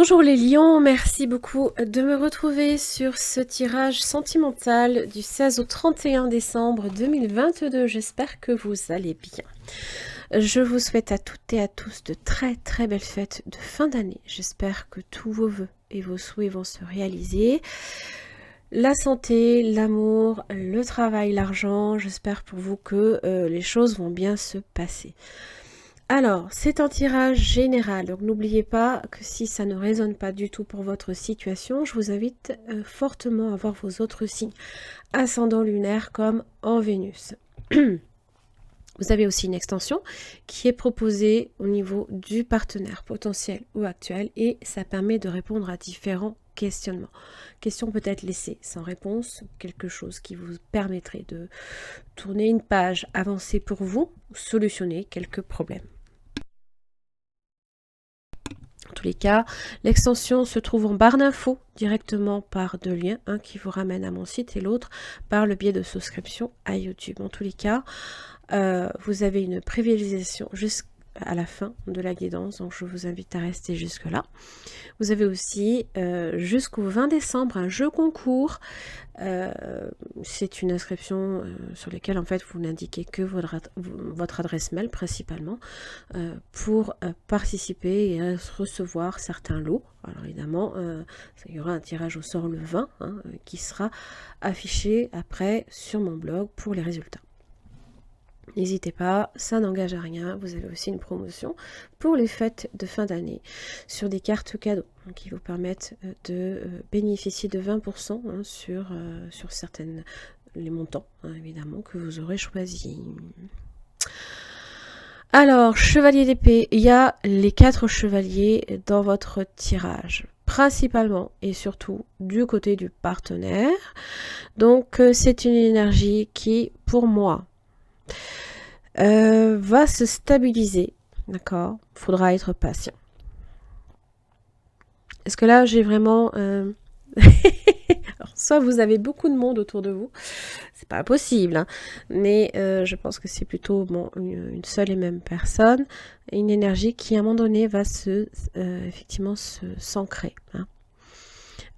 Bonjour les lions, merci beaucoup de me retrouver sur ce tirage sentimental du 16 au 31 décembre 2022. J'espère que vous allez bien. Je vous souhaite à toutes et à tous de très très belles fêtes de fin d'année. J'espère que tous vos vœux et vos souhaits vont se réaliser. La santé, l'amour, le travail, l'argent, j'espère pour vous que les choses vont bien se passer. Alors, c'est un tirage général, donc n'oubliez pas que si ça ne résonne pas du tout pour votre situation, je vous invite fortement à voir vos autres signes ascendant lunaire comme en Vénus. Vous avez aussi une extension qui est proposée au niveau du partenaire potentiel ou actuel et ça permet de répondre à différents questionnements. Questions peut-être laissées sans réponse, quelque chose qui vous permettrait de tourner une page, avancer pour vous, solutionner quelques problèmes. En tous les cas, l'extension se trouve en barre d'infos directement par deux liens, un qui vous ramène à mon site et l'autre par le biais de souscription à YouTube. En tous les cas, vous avez une privilégiation jusqu'à la fin de la guidance, donc je vous invite à rester jusque là. Vous avez aussi jusqu'au 20 décembre un jeu concours. C'est une inscription sur laquelle en fait vous n'indiquez que votre adresse mail principalement pour participer et recevoir certains lots. Alors évidemment, il y aura un tirage au sort le 20 qui sera affiché après sur mon blog pour les résultats. N'hésitez pas, ça n'engage à rien. Vous avez aussi une promotion pour les fêtes de fin d'année sur des cartes cadeaux qui vous permettent de bénéficier de 20% sur certaines les montants évidemment que vous aurez choisi. Alors, chevalier d'épée, il y a les 4 chevaliers dans votre tirage, principalement et surtout du côté du partenaire. Donc, c'est une énergie qui, pour moi, va se stabiliser, d'accord? Faudra être patient. Est-ce que là, j'ai vraiment... Alors, soit vous avez beaucoup de monde autour de vous, c'est pas possible, hein, mais je pense que c'est plutôt une seule et même personne, une énergie qui à un moment donné va effectivement s'ancrer. Hein.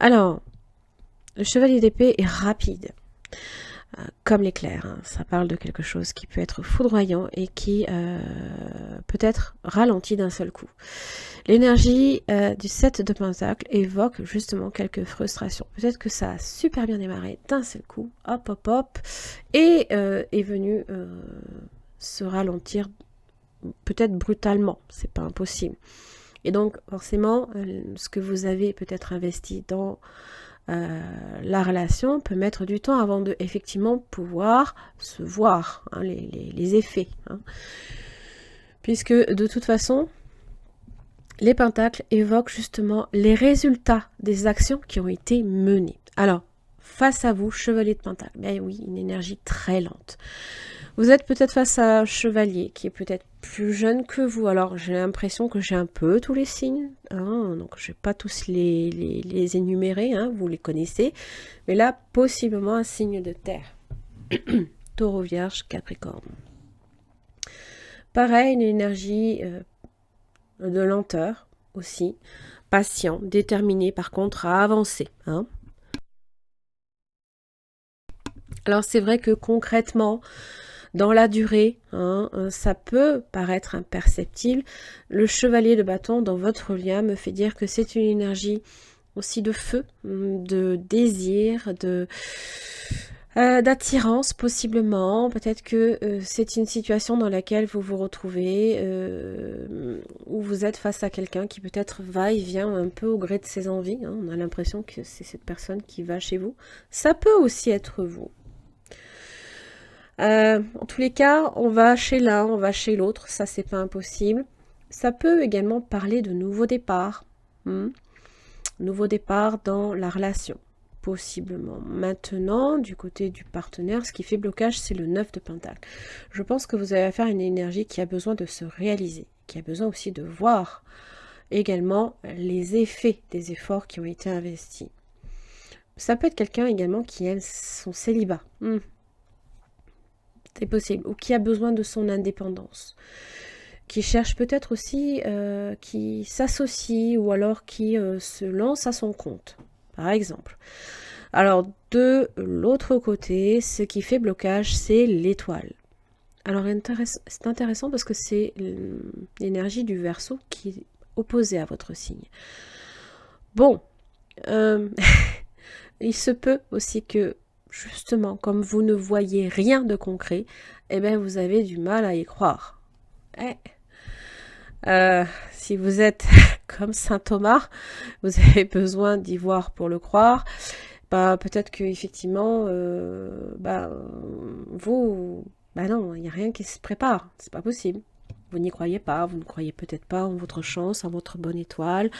Alors, le chevalier d'épée est rapide. Comme l'éclair, hein. Ça parle de quelque chose qui peut être foudroyant et qui peut être ralenti d'un seul coup. L'énergie du 7 de Pentacle évoque justement quelques frustrations. Peut-être que ça a super bien démarré d'un seul coup, hop hop hop, et est venu se ralentir peut-être brutalement, c'est pas impossible. Et donc forcément, ce que vous avez peut-être investi dans la relation peut mettre du temps avant de effectivement pouvoir se voir hein, les effets. Hein. Puisque de toute façon, les pentacles évoquent justement les résultats des actions qui ont été menées. Alors, face à vous, chevalier de pentacle, ben oui, une énergie très lente. Vous êtes peut-être face à un chevalier qui est peut-être plus jeune que vous. Alors, j'ai l'impression que j'ai un peu tous les signes. Hein, donc, je ne vais pas tous les énumérer. Hein, vous les connaissez. Mais là, possiblement un signe de terre. Taureau, Vierge, Capricorne. Pareil, une énergie de lenteur aussi. Patient, déterminé par contre à avancer. Hein. Alors, c'est vrai que concrètement... Dans la durée, hein, ça peut paraître imperceptible. Le chevalier de bâton dans votre lien me fait dire que c'est une énergie aussi de feu, de désir, d'attirance possiblement. Peut-être que c'est une situation dans laquelle vous vous retrouvez, où vous êtes face à quelqu'un qui peut-être va et vient un peu au gré de ses envies. Hein. On a l'impression que c'est cette personne qui va chez vous. Ça peut aussi être vous. En tous les cas, on va chez l'un, on va chez l'autre, ça c'est pas impossible. Ça peut également parler de nouveau départ. Nouveau départ dans la relation, possiblement. Maintenant, du côté du partenaire, ce qui fait blocage, c'est le 9 de Pentacle. Je pense que vous avez affaire à une énergie qui a besoin de se réaliser, qui a besoin aussi de voir également les effets des efforts qui ont été investis. Ça peut être quelqu'un également qui aime son célibat. C'est possible, ou qui a besoin de son indépendance. qui cherche peut-être aussi, qui s'associe ou alors qui se lance à son compte, par exemple. Alors, de l'autre côté, ce qui fait blocage, c'est l'étoile. Alors, c'est intéressant parce que c'est l'énergie du Verseau qui est opposée à votre signe. Bon, il se peut aussi que, justement, comme vous ne voyez rien de concret, eh bien, vous avez du mal à y croire. Si vous êtes comme saint Thomas, vous avez besoin d'y voir pour le croire. Bah, peut-être que effectivement, non, il n'y a rien qui se prépare, c'est pas possible. Vous n'y croyez pas, vous ne croyez peut-être pas en votre chance, en votre bonne étoile.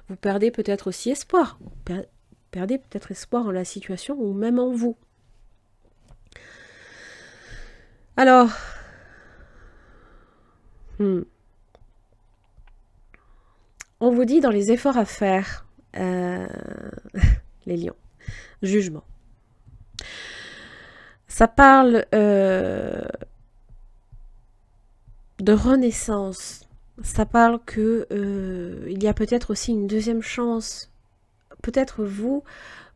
Vous perdez peut-être aussi espoir. Perdez peut-être espoir en la situation ou même en vous. Alors, on vous dit dans les efforts à faire, les lions, jugement. Ça parle de renaissance. Ça parle que il y a peut-être aussi une deuxième chance. Peut-être vous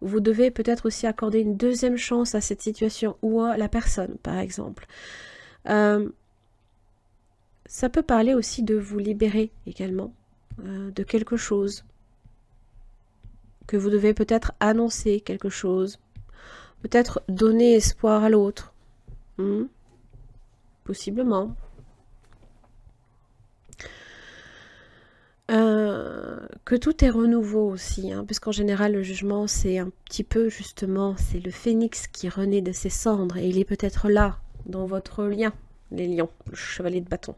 devez peut-être aussi accorder une deuxième chance à cette situation ou à la personne, par exemple. Ça peut parler aussi de vous libérer également de quelque chose. Que vous devez peut-être annoncer quelque chose. Peut-être donner espoir à l'autre. Possiblement. Que tout est renouveau aussi, puisqu'en général le jugement c'est un petit peu justement, c'est le phénix qui renaît de ses cendres et il est peut-être là, dans votre lien, les lions, le chevalier de bâton.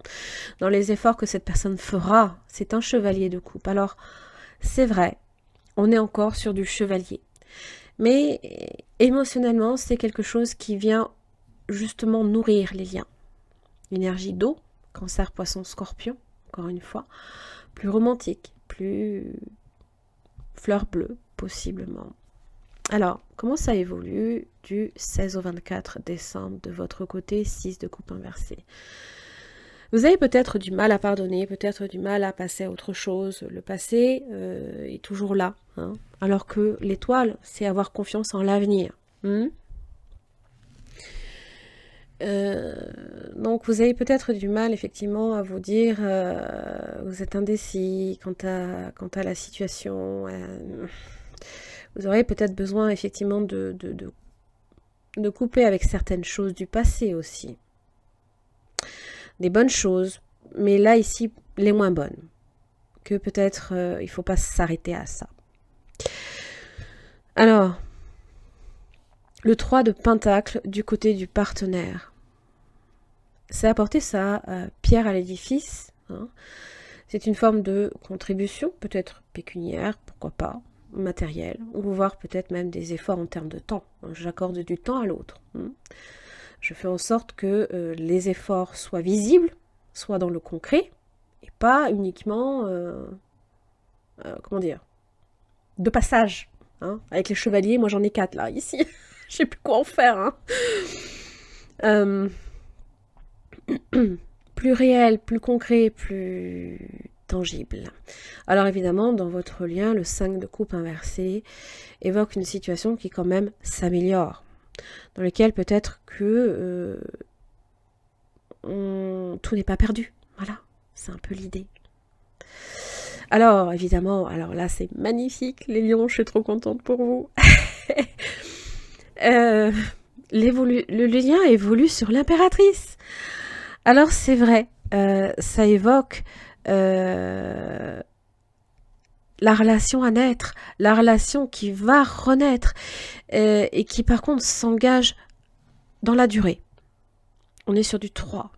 Dans les efforts que cette personne fera, c'est un chevalier de coupe. Alors c'est vrai, on est encore sur du chevalier. Mais émotionnellement, c'est quelque chose qui vient justement nourrir les liens. Énergie d'eau, cancer, poisson, scorpion, encore une fois. Plus romantique, plus fleur bleue, possiblement. Alors, comment ça évolue du 16 au 24 décembre de votre côté, 6 de coupe inversée? Vous avez peut-être du mal à pardonner, peut-être du mal à passer à autre chose. Le passé est toujours là. Alors que l'étoile, c'est avoir confiance en l'avenir. Donc vous avez peut-être du mal effectivement à vous dire, vous êtes indécis quant à la situation. Vous aurez peut-être besoin effectivement de couper avec certaines choses du passé aussi. Des bonnes choses, mais là ici les moins bonnes. Que peut-être il ne faut pas s'arrêter à ça. Alors, le 3 de Pentacle du côté du partenaire. C'est apporter sa pierre à l'édifice. C'est une forme de contribution, peut-être pécuniaire, pourquoi pas, matérielle, ou voire peut-être même des efforts en termes de temps. J'accorde du temps à l'autre. Je fais en sorte que les efforts soient visibles, soient dans le concret, et pas uniquement, de passage. Avec les chevaliers, moi j'en ai 4 là, ici. Je sais plus quoi en faire. Plus réel, plus concret, plus tangible. Alors évidemment, dans votre lien, le 5 de coupe inversé évoque une situation qui quand même s'améliore, dans laquelle peut-être que tout n'est pas perdu. Voilà, c'est un peu l'idée. Alors évidemment, alors là c'est magnifique, les lions, je suis trop contente pour vous. Le lien évolue sur l'impératrice. Alors c'est vrai, ça évoque la relation à naître, la relation qui va renaître et qui par contre s'engage dans la durée. On est sur du 3.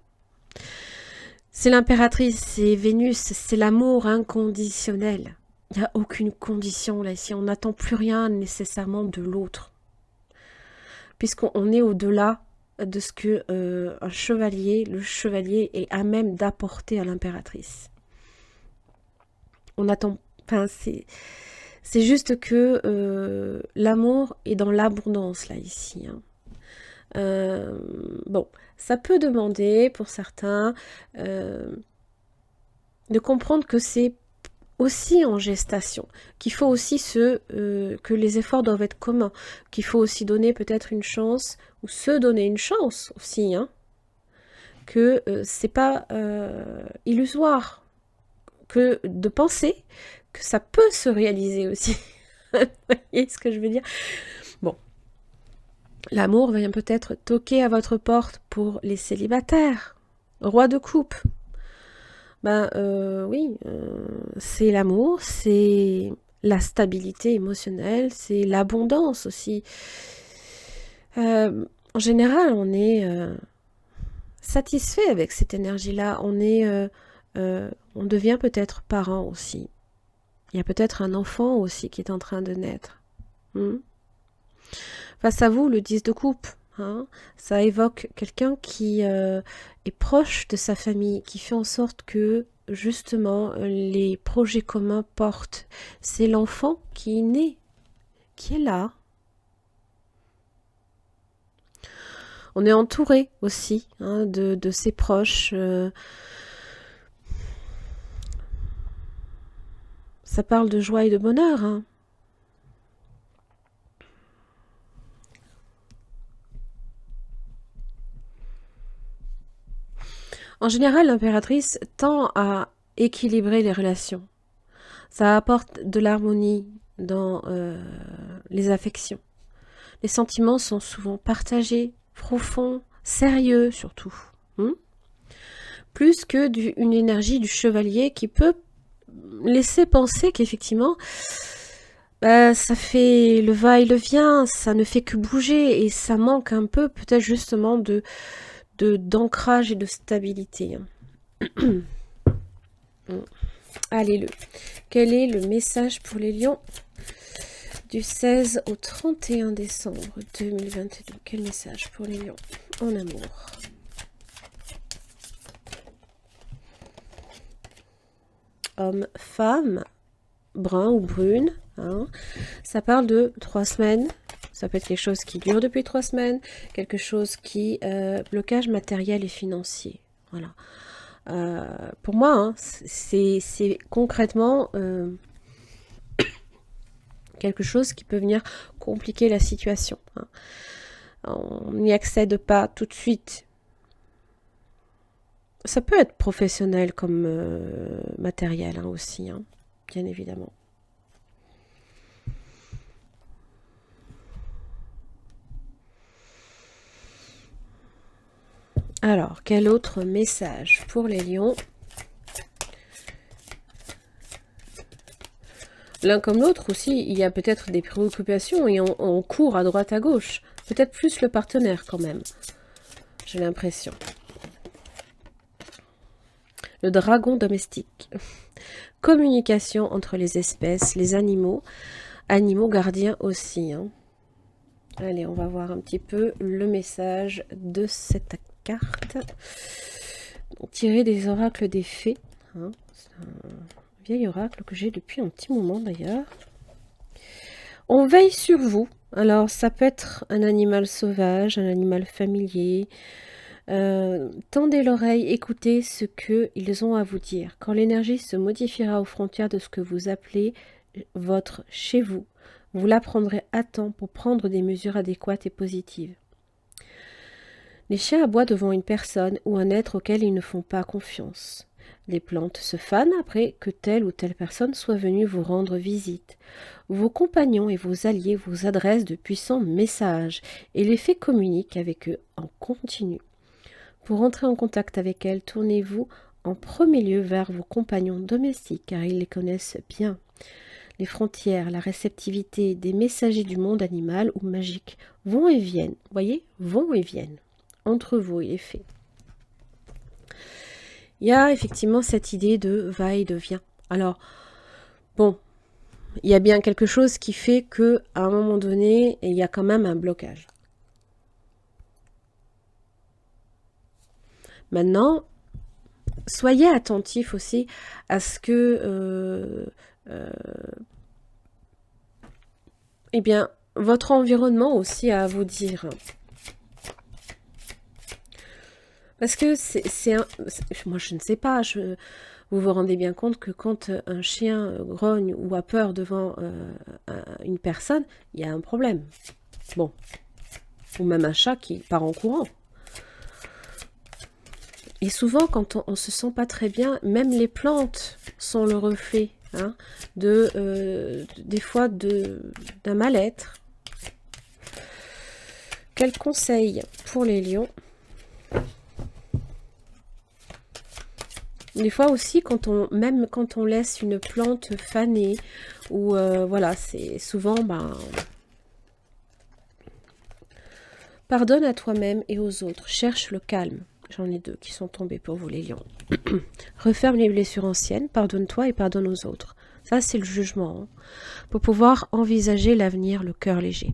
C'est l'impératrice, c'est Vénus, c'est l'amour inconditionnel. Il n'y a aucune condition là ici, on n'attend plus rien nécessairement de l'autre. Puisqu'on est au-delà de ce que le chevalier est à même d'apporter à l'impératrice. On attend, c'est juste que l'amour est dans l'abondance là ici. Bon, ça peut demander pour certains de comprendre que c'est aussi en gestation, qu'il faut aussi que les efforts doivent être communs, qu'il faut aussi donner peut-être une chance, ou se donner une chance aussi, hein, que c'est pas illusoire, que de penser que ça peut se réaliser aussi. Vous voyez ce que je veux dire? Bon, l'amour vient peut-être toquer à votre porte pour les célibataires. Roi de coupe. Ben oui, c'est l'amour, c'est la stabilité émotionnelle, c'est l'abondance aussi. En général, on est satisfait avec cette énergie-là. On devient peut-être parent aussi. Il y a peut-être un enfant aussi qui est en train de naître. Face à vous, le 10 de coupe. Hein, ça évoque quelqu'un qui est proche de sa famille, qui fait en sorte que justement les projets communs portent. C'est l'enfant qui est né, qui est là. On est entouré aussi hein, de ses proches. Ça parle de joie et de bonheur. Hein. En général, l'impératrice tend à équilibrer les relations. Ça apporte de l'harmonie dans les affections. Les sentiments sont souvent partagés, profonds, sérieux surtout. Plus que une énergie du chevalier qui peut laisser penser qu'effectivement, ça fait le va-et-le-vient, ça ne fait que bouger et ça manque un peu peut-être justement d'ancrage et de stabilité. Allez, quel est le message pour les lions du 16 au 31 décembre 2022? Quel message pour les lions en amour? Homme, femme, brun ou brune. Hein. Ça parle de 3 semaines. Ça peut être quelque chose qui dure depuis 3 semaines, quelque chose qui blocage matériel et financier. Voilà. Pour moi, hein, c'est concrètement quelque chose qui peut venir compliquer la situation. Hein. On n'y accède pas tout de suite. Ça peut être professionnel comme matériel hein, aussi, hein, bien évidemment. Alors, quel autre message pour les lions? L'un comme l'autre aussi, il y a peut-être des préoccupations et on court à droite à gauche. Peut-être plus le partenaire quand même. J'ai l'impression. Le dragon domestique. Communication entre les espèces, les animaux gardiens aussi. Hein. Allez, on va voir un petit peu le message de cette carte. Tiré des oracles des fées. Hein. C'est un vieil oracle que j'ai depuis un petit moment d'ailleurs. On veille sur vous. Alors, ça peut être un animal sauvage, un animal familier. Tendez l'oreille, écoutez ce qu'ils ont à vous dire. Quand l'énergie se modifiera aux frontières de ce que vous appelez votre chez vous, vous l'apprendrez à temps pour prendre des mesures adéquates et positives. Les chiens aboient devant une personne ou un être auquel ils ne font pas confiance. Les plantes se fanent après que telle ou telle personne soit venue vous rendre visite. Vos compagnons et vos alliés vous adressent de puissants messages et les fées communiquent avec eux en continu. Pour entrer en contact avec elles, tournez-vous en premier lieu vers vos compagnons domestiques car ils les connaissent bien. Les frontières, la réceptivité des messagers du monde animal ou magique vont et viennent, voyez, vont et viennent entre vous et les fées. Il y a effectivement cette idée de va et de vient. Alors, bon, il y a bien quelque chose qui fait que à un moment donné, il y a quand même un blocage. Maintenant, soyez attentifs aussi à ce que eh bien, votre environnement aussi a à vous dire. Parce que moi, je ne sais pas. Vous vous rendez bien compte que quand un chien grogne ou a peur devant une personne, il y a un problème. Bon. Ou même un chat qui part en courant. Et souvent, quand on se sent pas très bien, même les plantes sont le reflet hein, des fois d'un mal-être. Quel conseil pour les lions? Des fois aussi, même quand on laisse une plante faner, ou voilà, c'est souvent, pardonne à toi-même et aux autres, cherche le calme. J'en ai 2 qui sont tombés pour vous les lions. Referme les blessures anciennes, pardonne-toi et pardonne aux autres. Ça, c'est le jugement, hein, pour pouvoir envisager l'avenir, le cœur léger.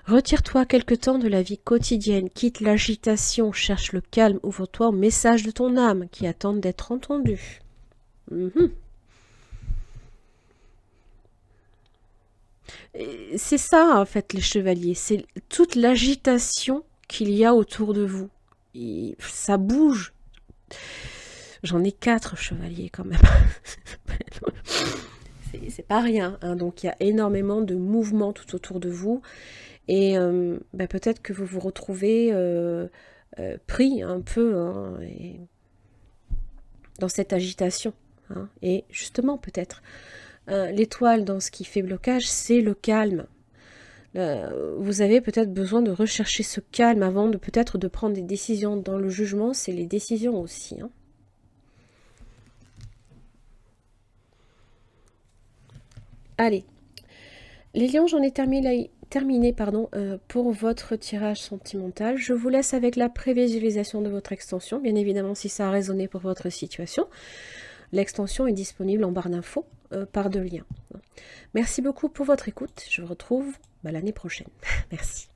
Retire-toi quelque temps de la vie quotidienne, quitte l'agitation, cherche le calme, ouvre-toi au message de ton âme qui attend d'être entendu. C'est ça, en fait, les chevaliers. C'est toute l'agitation qu'il y a autour de vous. Et ça bouge. J'en ai 4 chevaliers quand même. C'est pas rien. Hein. Donc il y a énormément de mouvements tout autour de vous. Et peut-être que vous vous retrouvez pris un peu hein, dans cette agitation. Hein. Et justement, peut-être, l'étoile dans ce qui fait blocage, c'est le calme. Vous avez peut-être besoin de rechercher ce calme avant de peut-être de prendre des décisions. Dans le jugement, c'est les décisions aussi. Hein. Allez, les lions, j'en ai terminé pour votre tirage sentimental. Je vous laisse avec la prévisualisation de votre extension, bien évidemment si ça a résonné pour votre situation. L'extension est disponible en barre d'infos par 2 liens. Merci beaucoup pour votre écoute. Je vous retrouve l'année prochaine. Merci.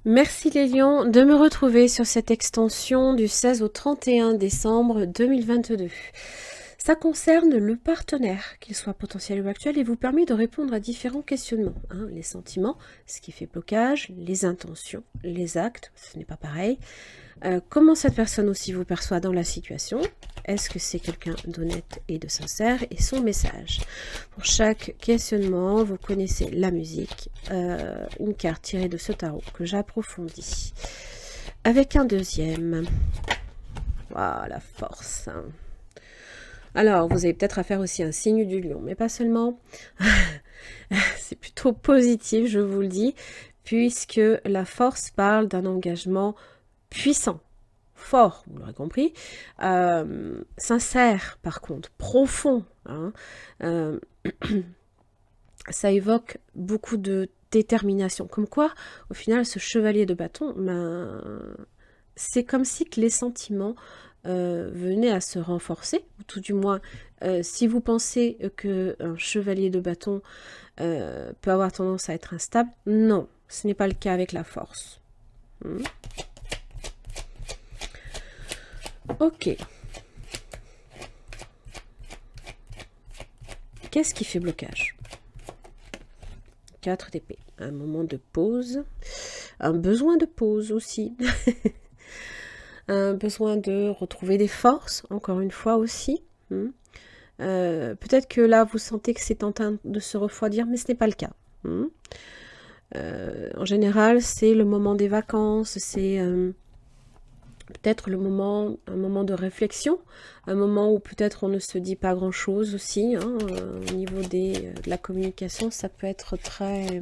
Merci les lions de me retrouver sur cette extension du 16 au 31 décembre 2022. Ça concerne le partenaire, qu'il soit potentiel ou actuel, et vous permet de répondre à différents questionnements. Hein, les sentiments, ce qui fait blocage, les intentions, les actes, ce n'est pas pareil. Comment cette personne aussi vous perçoit dans la situation? Est-ce que c'est quelqu'un d'honnête et de sincère? Et son message. Pour chaque questionnement, vous connaissez la musique, une carte tirée de ce tarot que j'approfondis. Avec un deuxième. Voilà, la force. Alors, vous avez peut-être à faire aussi un signe du lion, mais pas seulement. C'est plutôt positif, je vous le dis, puisque la force parle d'un engagement puissant, fort, vous l'aurez compris, sincère par contre, profond. Hein, ça évoque beaucoup de détermination. Comme quoi, au final, ce chevalier de bâton, c'est comme si que les sentiments venaient à se renforcer, ou tout du moins, si vous pensez qu'un chevalier de bâton peut avoir tendance à être instable, non, ce n'est pas le cas avec la force. Ok. Qu'est-ce qui fait blocage? 4 d'épée. Un moment de pause. Un besoin de pause aussi. Un besoin de retrouver des forces, encore une fois aussi. Peut-être que là, vous sentez que c'est en train de se refroidir, mais ce n'est pas le cas. En général, c'est le moment des vacances, c'est peut-être un moment de réflexion, un moment où peut-être on ne se dit pas grand-chose aussi. Hein, au niveau de la communication, ça peut être très